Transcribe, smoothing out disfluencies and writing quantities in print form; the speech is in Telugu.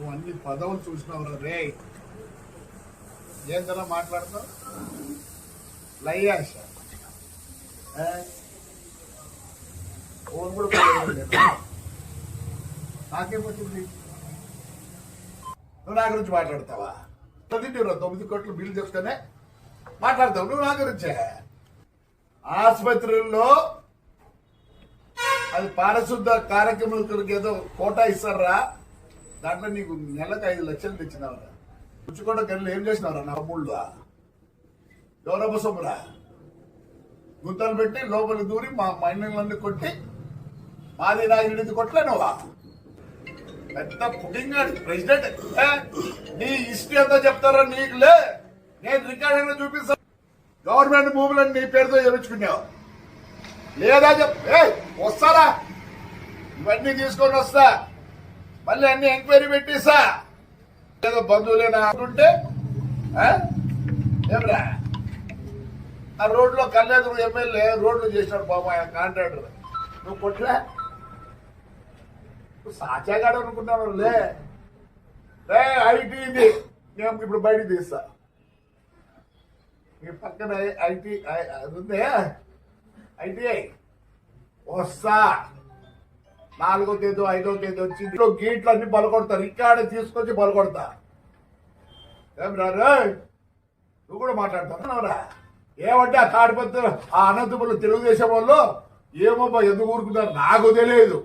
నువ్వు అన్ని పదవులు చూసినావు రే. ఏం కదా మాట్లాడతావు లయ్యాష ఓన్ కూడా నాకేమవుతుంది? నువ్వు నా గురించి మాట్లాడతావా? 9 కోట్లు బిల్లు చేసుకునే మాట్లాడతావు నువ్వు నా గురించే. ఆసుపత్రుల్లో అది పారిశుద్ధ కార్యక్రమాలకు ఏదో కోటా ఇస్తారా, దాంట్లో నీకు నెలకు 5 లక్షలు తెచ్చినావరా. రుచికోట గల్లు ఏం చేసినారా? నా తమ్ముళ్ళు ఎవరబ్బ సొమ్మురా గుంతలు పెట్టి లోపలికి దూరి మా మైండ్లన్నీ కొట్టి మాది నాయుడిది కొట్టలేనువా. పెద్ద కుకింగ్ ప్రెసిడెంట్ నీ హిస్టరీ అంతా చెప్తారా నీకులే. నేను రికార్డు చూపిస్తా. గవర్నమెంట్ భూములను నీ పేరుతో చేయించుకున్నావు లేదా వస్తారా? ఇవన్నీ తీసుకొని వస్తా, మళ్ళీ అన్ని ఎంక్వైరీ పెట్టిస్తా. ఏదో బంధువులేనా అంటుంటే ఏమరా ఆ రోడ్లో కళ్యాణ్ ఎమ్మెల్యే రోడ్లు చేసినాడు బాబు, ఆయన కాంట్రాక్టర్. నువ్వు కొట్లా సాచాగాడు అనుకుంటాను లే. ఐటీ ఇది నేను ఇప్పుడు బయటికి తీస్తా. మీ పక్కన ఐటీ ఉందే ఐటీఐ వస్తా. 4వ తేదీ 5వ తేదీ వచ్చి గేట్లు అన్ని బలకొడతా, రికార్డు తీసుకొచ్చి బలకొడతా. ఏం రా నువ్వు కూడా మాట్లాడుతున్నావురా? ఏమంటే ఆ తాడిపత్రి ఆ అనంతపురం తెలుగుదేశం వాళ్ళు ఏమో ఎందుకు ఊరుకున్నారు నాకు తెలియదు.